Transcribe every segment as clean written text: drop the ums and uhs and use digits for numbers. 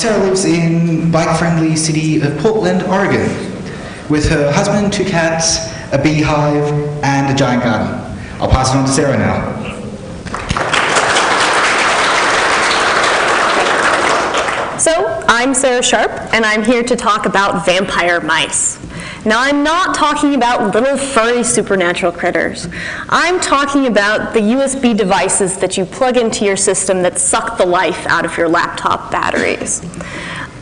Sarah lives in bike-friendly city of Portland, Oregon, with her husband, 2 cats, a beehive, and a giant garden. I'll pass it on to Sarah now. So, I'm Sarah Sharp, and I'm here to talk about vampire mice. Now, I'm not talking about little furry supernatural critters. I'm talking about the USB devices that you plug into your system that suck the life out of your laptop batteries.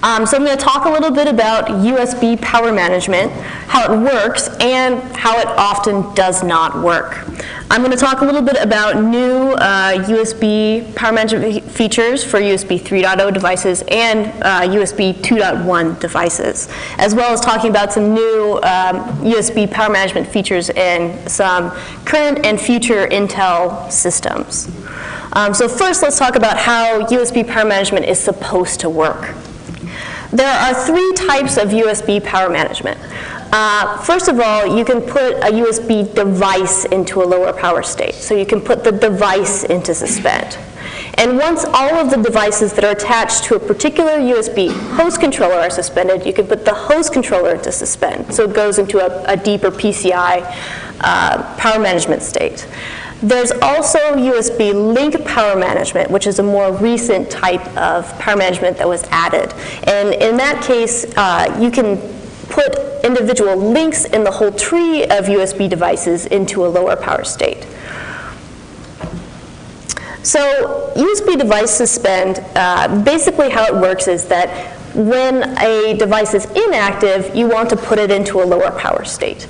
So I'm going to talk a little bit about USB power management, how it works, and how it often does not work. I'm going to talk a little bit about new USB power management features for USB 3.0 devices and USB 2.1 devices, as well as talking about some new USB power management features in some current and future Intel systems. So first, let's talk about how USB power management is supposed to work. There are 3 types of USB power management. First of all, you can put a USB device into a lower power state. So you can put the device into suspend. And once all of the devices that are attached to a particular USB host controller are suspended, you can put the host controller into suspend. So it goes into a deeper PCI power management state. There's also USB link power management, which is a more recent type of power management that was added. And in that case, you can put individual links in the whole tree of USB devices into a lower power state. So USB device suspend, basically how it works is that when a device is inactive, you want to put it into a lower power state.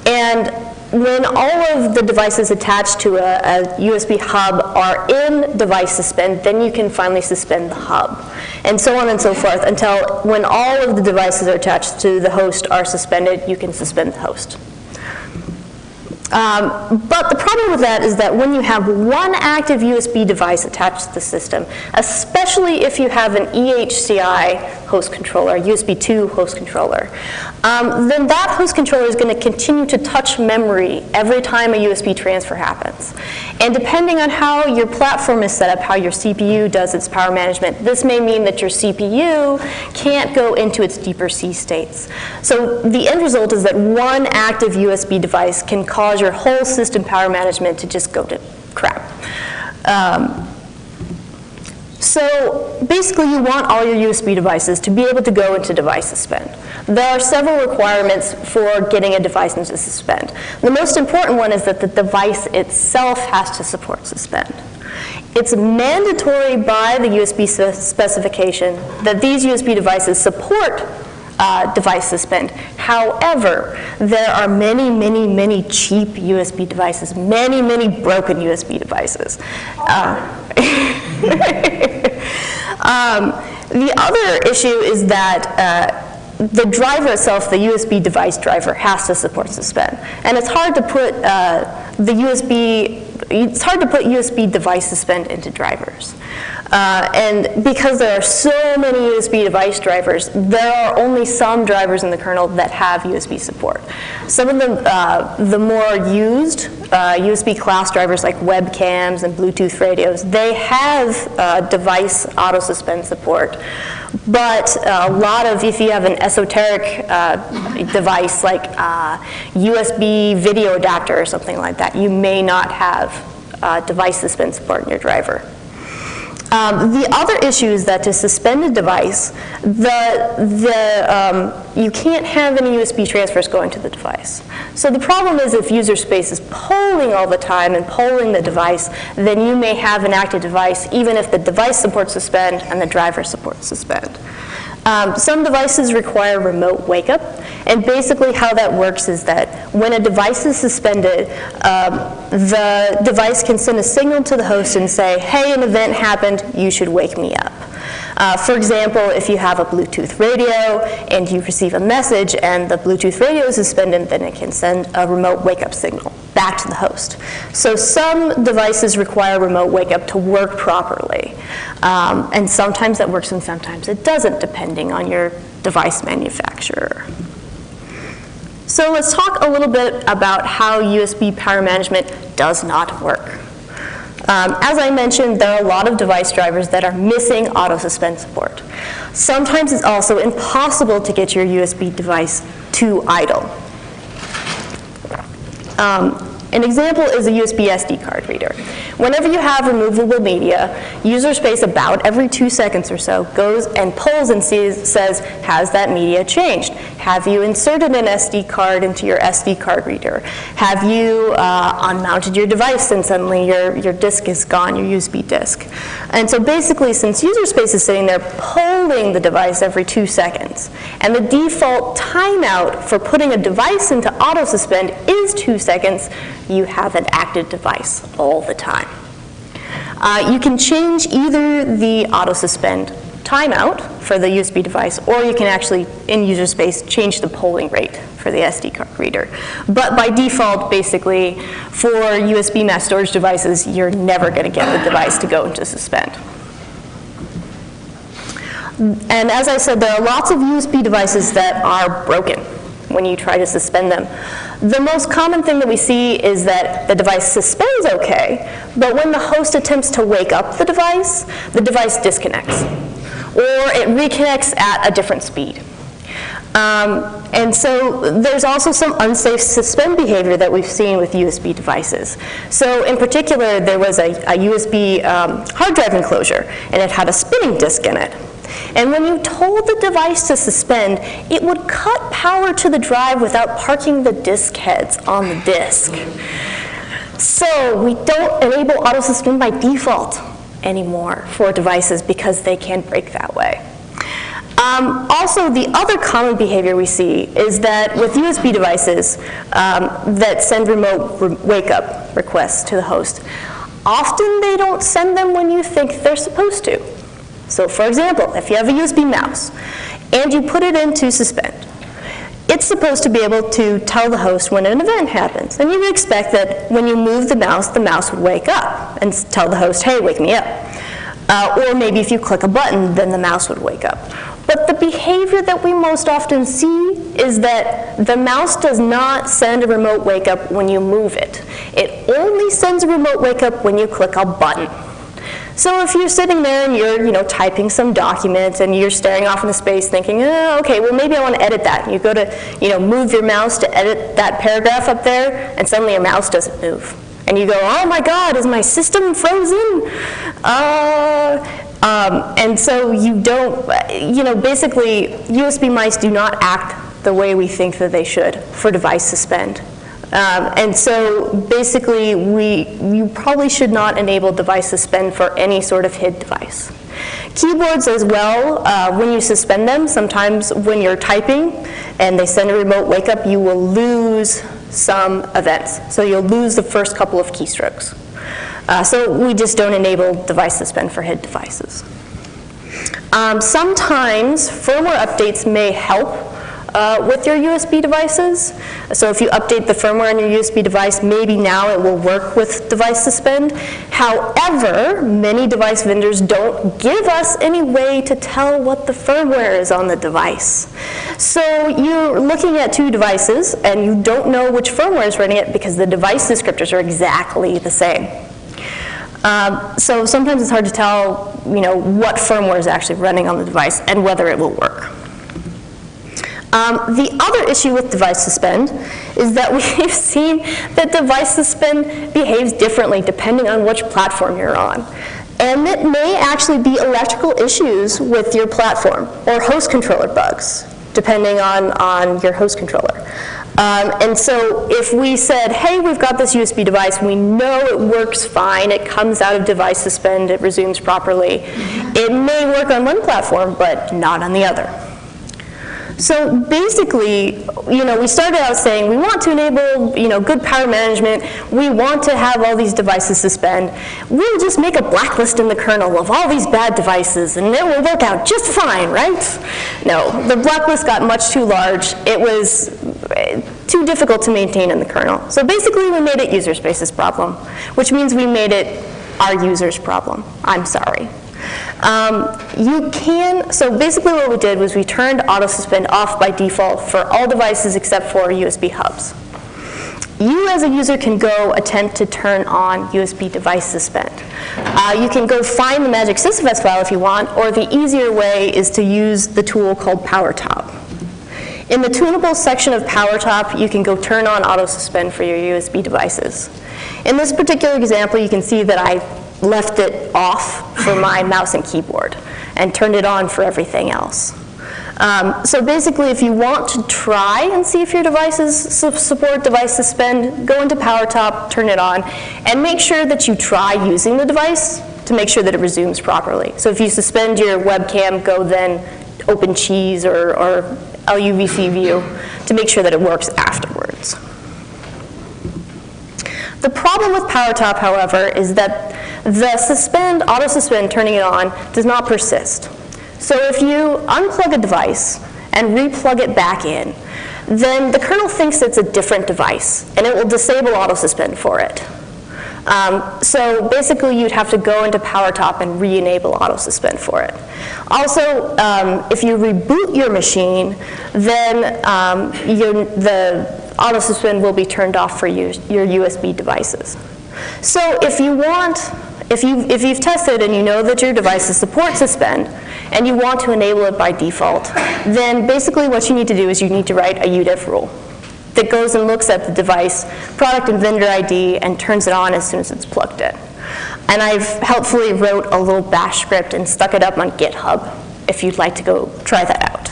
And when all of the devices attached to a USB hub are in device suspend, then you can finally suspend the hub. And so on and so forth until when all of the devices are attached to the host are suspended, you can suspend the host. But the problem with that is that when you have one active USB device attached to the system, especially if you have an EHCI host controller, USB 2 host controller, then that host controller is going to continue to touch memory every time a USB transfer happens. And depending on how your platform is set up, how your CPU does its power management, this may mean that your CPU can't go into its deeper C states. So the end result is that one active USB device can cause your whole system power management to just go to crap. So basically, you want all your USB devices to be able to go into device suspend. There are several requirements for getting a device into suspend. The most important one is that the device itself has to support suspend. It's mandatory by the USB specification that these USB devices support device suspend. However, there are many, many, many cheap USB devices, many, many broken USB devices. The other issue is that the driver itself, the USB device driver, has to support suspend. And it's hard to put it's hard to put USB device suspend into drivers. And because there are so many USB device drivers, there are only some drivers in the kernel that have USB support. Some of the more used USB class drivers like webcams and Bluetooth radios, they have device auto suspend support. But a lot of, if you have an esoteric device like USB video adapter or something like that, you may not have device suspend support in your driver. The other issue is that to suspend a device, you can't have any USB transfers going to the device. So the problem is if user space is polling all the time and polling the device, then you may have an active device even if the device supports suspend and the driver supports suspend. Some devices require remote wake up, and basically how that works is that when a device is suspended, the device can send a signal to the host and say, hey, an event happened, you should wake me up. For example, if you have a Bluetooth radio and you receive a message and the Bluetooth radio is suspended, then it can send a remote wake-up signal back to the host. So some devices require remote wake-up to work properly. And sometimes that works and sometimes it doesn't, depending on your device manufacturer. So let's talk a little bit about how USB power management does not work. As I mentioned, there are a lot of device drivers that are missing auto-suspend support. Sometimes it's also impossible to get your USB device to idle. An example is a USB SD card reader. Whenever you have removable media, user space about every 2 seconds or so goes and pulls and says, has that media changed? Have you inserted an SD card into your SD card reader? Have you unmounted your device and suddenly your disk is gone, your USB disk? And so basically, since user space is sitting there pulling the device every 2 seconds, and the default timeout for putting a device into auto suspend is 2 seconds, you have an active device all the time. You can change either the auto suspend timeout for the USB device, or you can actually, in user space, change the polling rate for the SD card reader. But by default, basically, for USB mass storage devices, you're never going to get the device to go into suspend. And as I said, there are lots of USB devices that are broken when you try to suspend them. The most common thing that we see is that the device suspends okay, but when the host attempts to wake up the device disconnects, or it reconnects at a different speed. And so there's also some unsafe suspend behavior that we've seen with USB devices. So in particular, there was a USB hard drive enclosure, and it had a spinning disk in it. And when you told the device to suspend, it would cut power to the drive without parking the disk heads on the disk. So we don't enable auto suspend by default anymore for devices because they can break that way. Also, the other common behavior we see is that with USB devices that send remote wake-up requests to the host, often they don't send them when you think they're supposed to. So for example, if you have a USB mouse and you put it into suspend, it's supposed to be able to tell the host when an event happens. And you would expect that when you move the mouse would wake up and tell the host, hey, wake me up. Or maybe if you click a button, then the mouse would wake up. But the behavior that we most often see is that the mouse does not send a remote wake up when you move it. It only sends a remote wake up when you click a button. So if you're sitting there and you're typing some documents and you're staring off into space thinking, oh, okay, well maybe I want to edit that. And you go to move your mouse to edit that paragraph up there, and suddenly your mouse doesn't move. And you go, oh my God, is my system frozen? And so you don't, basically USB mice do not act the way we think that they should for device suspend. And so basically, you probably should not enable device suspend for any sort of HID device. Keyboards as well, when you suspend them, sometimes when you're typing and they send a remote wake up, you will lose some events. So you'll lose the first couple of keystrokes. So we just don't enable device suspend for HID devices. Sometimes firmware updates may help with your USB devices. So if you update the firmware on your USB device, maybe now it will work with device suspend. However, many device vendors don't give us any way to tell what the firmware is on the device. So you're looking at two devices and you don't know which firmware is running it because the device descriptors are exactly the same. So sometimes it's hard to tell, what firmware is actually running on the device and whether it will work. The other issue with device suspend is that we've seen that device suspend behaves differently depending on which platform you're on. And it may actually be electrical issues with your platform or host controller bugs, depending on your host controller. And so if we said, hey, we've got this USB device, we know it works fine, it comes out of device suspend, it resumes properly, it may work on one platform, but not on the other. So basically, we started out saying we want to enable, good power management. We want to have all these devices suspend. We'll just make a blacklist in the kernel of all these bad devices, and it will work out just fine, right? No, the blacklist got much too large. It was too difficult to maintain in the kernel. So basically, we made it user space's problem, which means we made it our user's problem. I'm sorry. So basically what we did was we turned auto suspend off by default for all devices except for USB hubs. you as a user can go attempt to turn on USB device suspend. You can go find the magic sysfs file if you want, or the easier way is to use the tool called PowerTop. In the tunables section of PowerTop, you can go turn on auto suspend for your USB devices. In this particular example, you can see that I left it off for my mouse and keyboard and turned it on for everything else. So basically, if you want to try and see if your devices support device suspend, go into PowerTop, turn it on, and make sure that you try using the device to make sure that it resumes properly. So if you suspend your webcam, go then open Cheese or LUVC view to make sure that it works afterwards. The problem with PowerTop, however, is that the auto suspend, turning it on, does not persist. So if you unplug a device and replug it back in, then the kernel thinks it's a different device, and it will disable auto suspend for it. So basically, you'd have to go into PowerTop and re-enable auto suspend for it. Also, if you reboot your machine, then the auto suspend will be turned off for your USB devices. So if you've tested and you know that your devices support suspend, and you want to enable it by default, then basically what you need to do is you need to write a UDEF rule that goes and looks at the device, product and vendor ID, and turns it on as soon as it's plugged in. And I've helpfully wrote a little bash script and stuck it up on GitHub if you'd like to go try that out.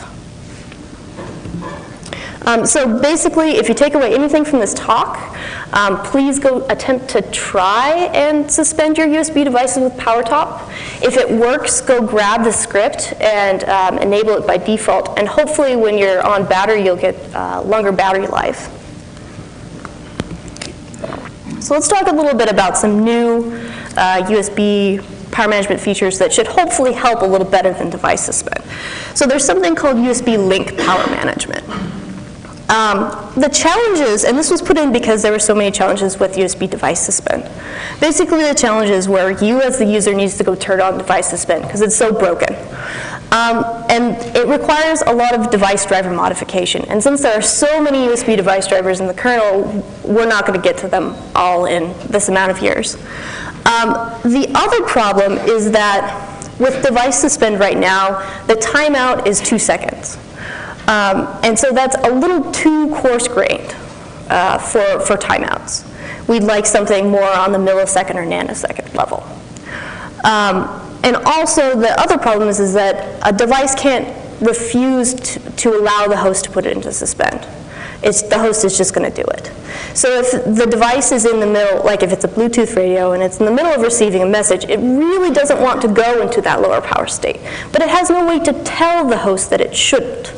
So basically, if you take away anything from this talk, please go attempt to try and suspend your USB devices with PowerTop. If it works, go grab the script and enable it by default. And hopefully, when you're on battery, you'll get longer battery life. So let's talk a little bit about some new USB power management features that should hopefully help a little better than device suspend. So there's something called USB Link Power Management. The challenges, and this was put in because there were so many challenges with USB device suspend. Basically, the challenge is where you as the user needs to go turn on device suspend because it's so broken. And it requires a lot of device driver modification. And since there are so many USB device drivers in the kernel, we're not going to get to them all in this amount of years. The other problem is that with device suspend right now, the timeout is 2 seconds. And so that's a little too coarse-grained for timeouts. We'd like something more on the millisecond or nanosecond level. And also, the other problem is that a device can't refuse to allow the host to put it into suspend. The host is just going to do it. So if the device is in the middle, like if it's a Bluetooth radio and it's in the middle of receiving a message, it really doesn't want to go into that lower power state. But it has no way to tell the host that it shouldn't.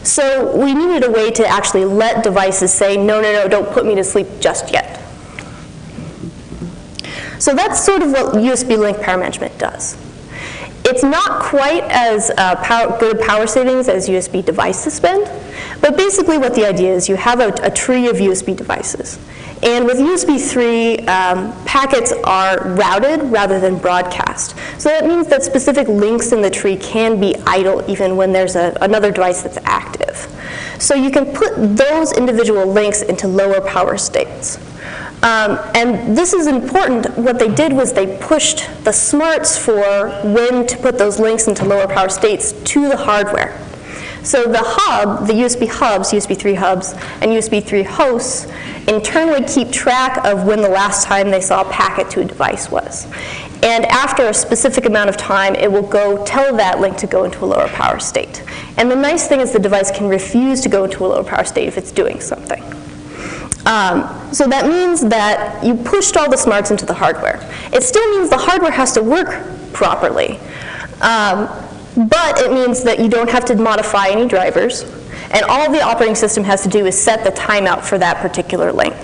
So we needed a way to actually let devices say, no, no, no, don't put me to sleep just yet. So that's sort of what USB Link Power Management does. It's not quite as good power savings as USB device suspend, but basically what the idea is, you have a tree of USB devices. And with USB 3, packets are routed rather than broadcast. So that means that specific links in the tree can be idle even when there's another device that's active. So you can put those individual links into lower power states. And this is important. What they did was they pushed the smarts for when to put those links into lower power states to the hardware. So the hub, the USB hubs, USB 3 hubs, and USB 3 hosts internally keep track of when the last time they saw a packet to a device was. And after a specific amount of time, it will go tell that link to go into a lower power state. And the nice thing is the device can refuse to go into a lower power state if it's doing something. So that means that you pushed all the smarts into the hardware. It still means the hardware has to work properly. But it means that you don't have to modify any drivers, and all the operating system has to do is set the timeout for that particular link.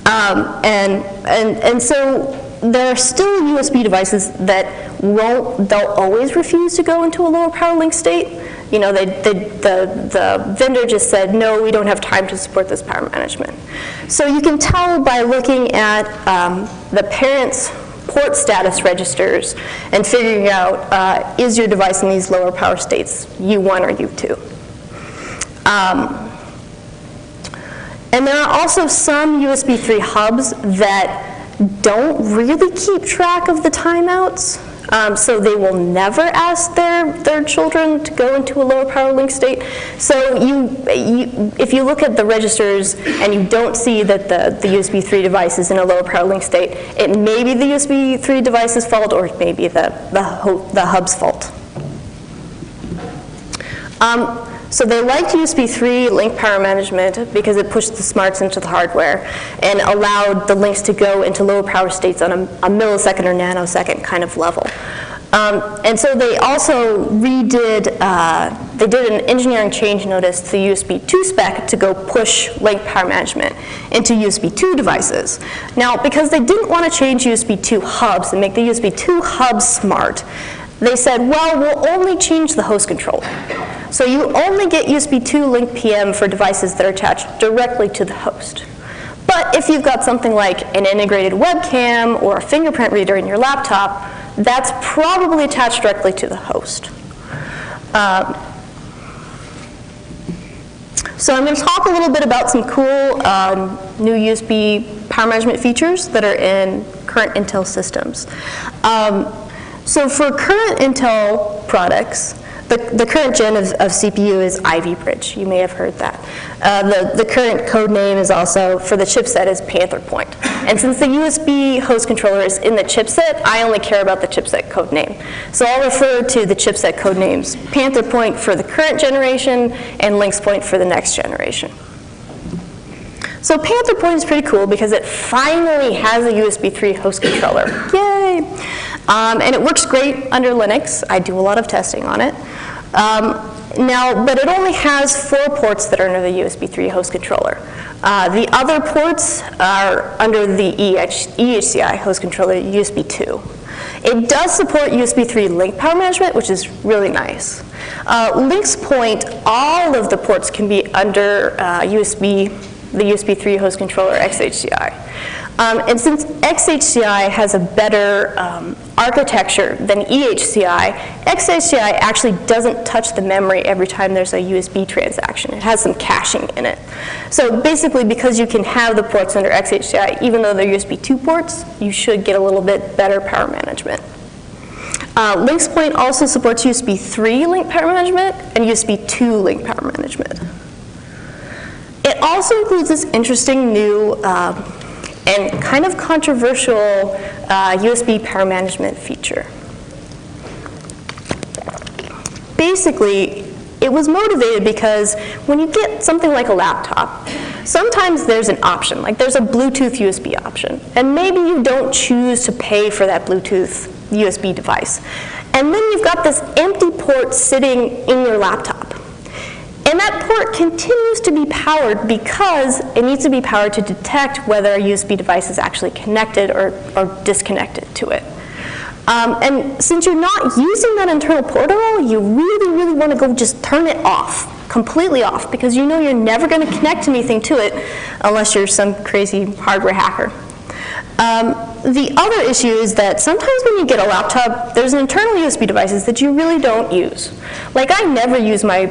And so there are still USB devices that they'll always refuse to go into a lower power link state. You know, the vendor just said, no, we don't have time to support this power management. So you can tell by looking at the parent's port status registers and figuring out, is your device in these lower power states, U1 or U2? And there are also some USB 3 hubs that don't really keep track of the timeouts. So they will never ask their children to go into a lower power link state. So if you look at the registers and you don't see that the USB 3 device is in a lower power link state, it may be the USB 3 device's fault, or it may be the hub's fault. So they liked USB 3 link power management because it pushed the smarts into the hardware and allowed the links to go into lower power states on a millisecond or nanosecond kind of level. And so they also they did an engineering change notice to the USB 2 spec to go push link power management into USB 2 devices. Now, because they didn't want to change USB 2 hubs and make the USB 2 hubs smart, they said, well, we'll only change the host controller. So you only get USB 2 link PM for devices that are attached directly to the host. But if you've got something like an integrated webcam or a fingerprint reader in your laptop, that's probably attached directly to the host. So I'm going to talk a little bit about some cool new USB power management features that are in current Intel systems. So for current Intel products, the current gen of CPU is Ivy Bridge. You may have heard that. The current code name is also, for the chipset, is Panther Point. And since the USB host controller is in the chipset, I only care about the chipset code name. So I'll refer to the chipset code names Panther Point for the current generation and Lynx Point for the next generation. So Panther Point is pretty cool because it finally has a USB 3 host controller. Yay! And it works great under Linux. I do a lot of testing on it. But it only has 4 ports that are under the USB 3 host controller. The other ports are under the EHCI host controller, USB 2. It does support USB 3 link power management, which is really nice. Lynx Point, all of the ports can be under the USB 3 host controller XHCI. And since XHCI has a better architecture than EHCI, XHCI actually doesn't touch the memory every time there's a USB transaction. It has some caching in it. So basically, because you can have the ports under XHCI, even though they're USB 2 ports, you should get a little bit better power management. Lynx Point also supports USB 3 link power management and USB 2 link power management. It also includes this interesting new and kind of controversial USB power management feature. Basically, it was motivated because when you get something like a laptop, sometimes there's an option, like there's a Bluetooth USB option, and maybe you don't choose to pay for that Bluetooth USB device. And then you've got this empty port sitting in your laptop. And that port continues to be powered because it needs to be powered to detect whether a USB device is actually connected or disconnected to it. And since you're not using that internal port at all, you really, really want to go just turn it off, completely off, because you know you're never going to connect anything to it unless you're some crazy hardware hacker. The other issue is that sometimes when you get a laptop, there's internal USB devices that you really don't use. Like I never use my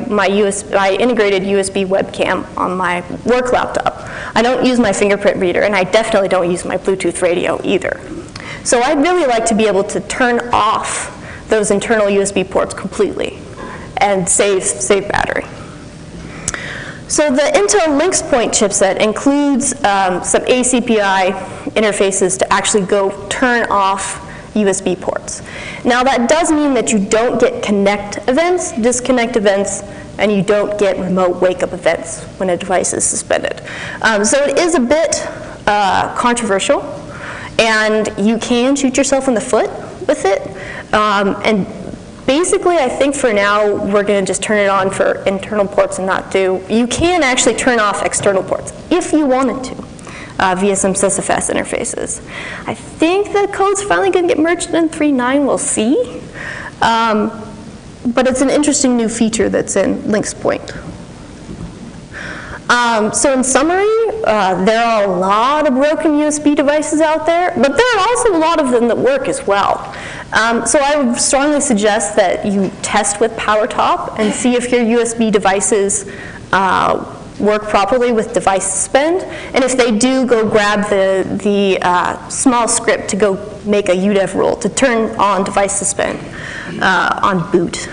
integrated USB webcam on my work laptop. I don't use my fingerprint reader, and I definitely don't use my Bluetooth radio either. So I'd really like to be able to turn off those internal USB ports completely and save battery. So the Intel Lynx Point chipset includes some ACPI interfaces to actually go turn off USB ports. Now that does mean that you don't get connect events, disconnect events, and you don't get remote wake-up events when a device is suspended. So it is a bit controversial, and you can shoot yourself in the foot with it. And basically, I think for now, we're going to just turn it on for internal ports and not do. You can actually turn off external ports if you wanted to via some SysFS interfaces. I think the code's finally going to get merged in 3.9. We'll see. But it's an interesting new feature that's in Lynx Point. So in summary, there are a lot of broken USB devices out there, but there are also a lot of them that work as well. So I would strongly suggest that you test with PowerTop and see if your USB devices work properly with device suspend, and if they do, go grab the small script to go make a UDEV rule to turn on device suspend on boot.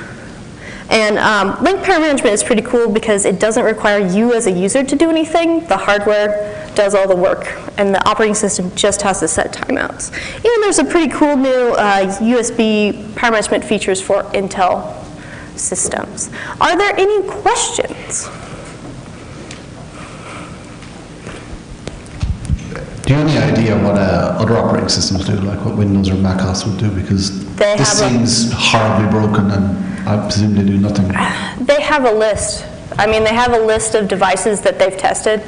And link pair management is pretty cool because it doesn't require you as a user to do anything. The hardware does all the work, and the operating system just has to set timeouts. And there's a pretty cool new USB power management features for Intel systems. Are there any questions? Do you have any idea what other operating systems do, like what Windows or Mac OS would do? Because They this have seems horribly broken, and I presume they do nothing. They have a list. I mean, they have a list of devices that they've tested.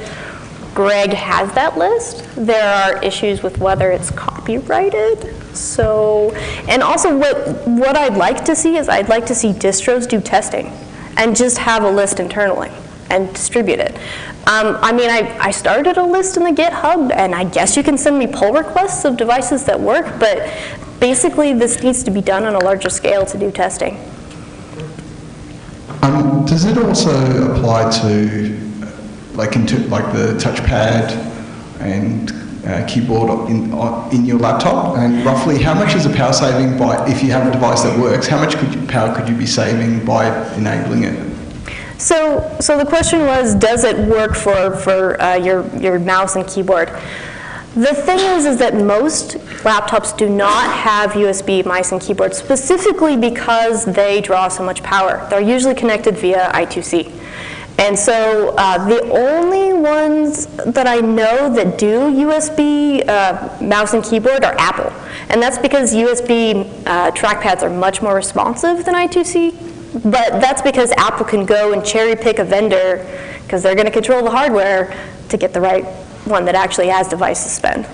Greg has that list. There are issues with whether it's copyrighted. So, and also what I'd like to see is I'd like to see distros do testing and just have a list internally and distribute it. I mean, I started a list in the GitHub, and I guess you can send me pull requests of devices that work, but basically this needs to be done on a larger scale to do testing. Does it also apply to, like the touchpad and keyboard in your laptop? And roughly, how much is the power saving by, if you have a device that works, how much power could you be saving by enabling it? So the question was, does it work for your mouse and keyboard? The thing is that most laptops do not have USB mice and keyboards, specifically because they draw so much power. They're usually connected via I2C. And so the only ones that I know that do USB mouse and keyboard are Apple. And that's because USB trackpads are much more responsive than I2C. But that's because Apple can go and cherry pick a vendor, because they're going to control the hardware, to get the right one that actually has device suspend.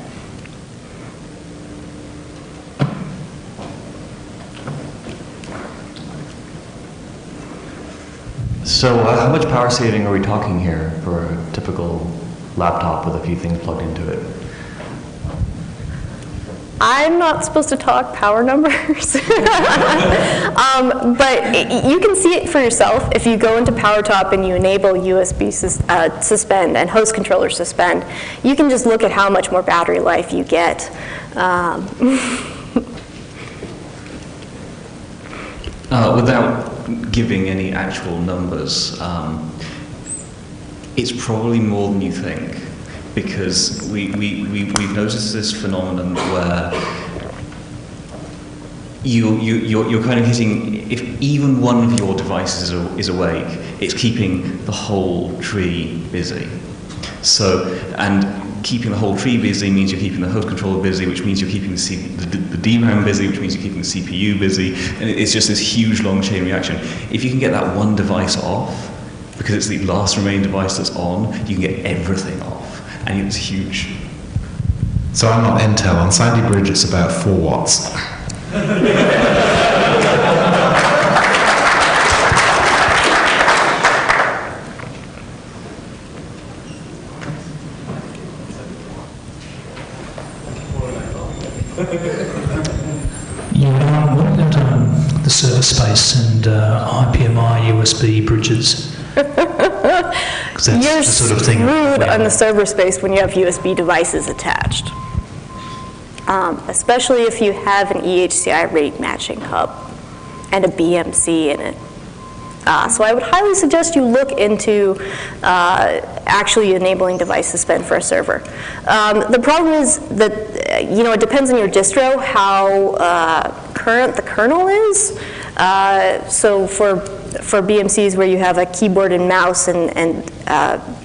So how much power saving are we talking here for a typical laptop with a few things plugged into it? I'm not supposed to talk power numbers, but you can see it for yourself if you go into PowerTop and you enable USB suspend and host controller suspend. You can just look at how much more battery life you get. Without giving any actual numbers, it's probably more than you think. Because we've noticed this phenomenon where you're kind of hitting, if even one of your devices is awake, it's keeping the whole tree busy. So, and keeping the whole tree busy means you're keeping the host controller busy, which means you're keeping the DRAM busy, which means you're keeping the CPU busy, and it's just this huge long chain reaction. If you can get that one device off, because it's the last remaining device that's on, you can get everything off. And it's huge. So I'm not Intel. On Sandy Bridge, it's about 4 watts. Yeah, what about the server space and IPMI USB bridges? That's You're the sort of thing screwed on the server space when you have USB devices attached, especially if you have an EHCI rate matching hub and a BMC in it. So I would highly suggest you look into actually enabling device suspend for a server. The problem is that it depends on your distro how current the kernel is. So for BMCs where you have a keyboard and mouse and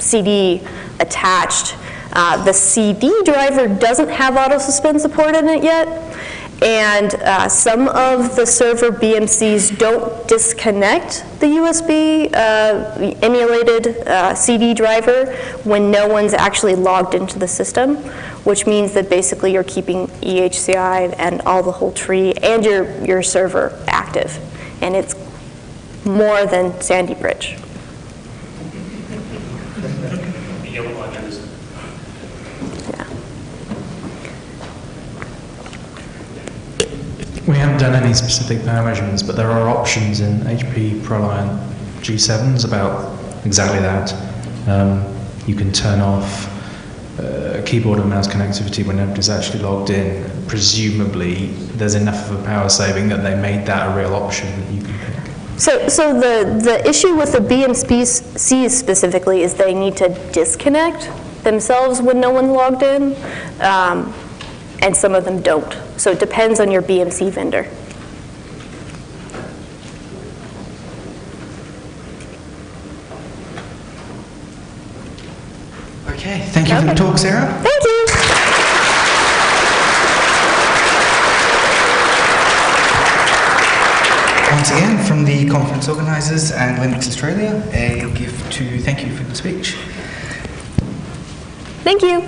CD attached, the CD driver doesn't have auto suspend support in it yet, and some of the server BMCs don't disconnect the USB emulated CD driver when no one's actually logged into the system, which means that basically you're keeping EHCI and all the whole tree and your server active, and it's more than Sandy Bridge. Yeah. We haven't done any specific power measurements, but there are options in HP ProLiant G7s about exactly that. You can turn off keyboard and mouse connectivity when nobody's actually logged in. Presumably, there's enough of a power saving that they made that a real option that you can pick. So the issue with the BMCs specifically is they need to disconnect themselves when no one's logged in, and some of them don't. So it depends on your BMC vendor. Okay, thank you for the talk, Sarah. Thank you. Once again, from the conference organisers and Linux Australia, a gift to thank you for the speech. Thank you.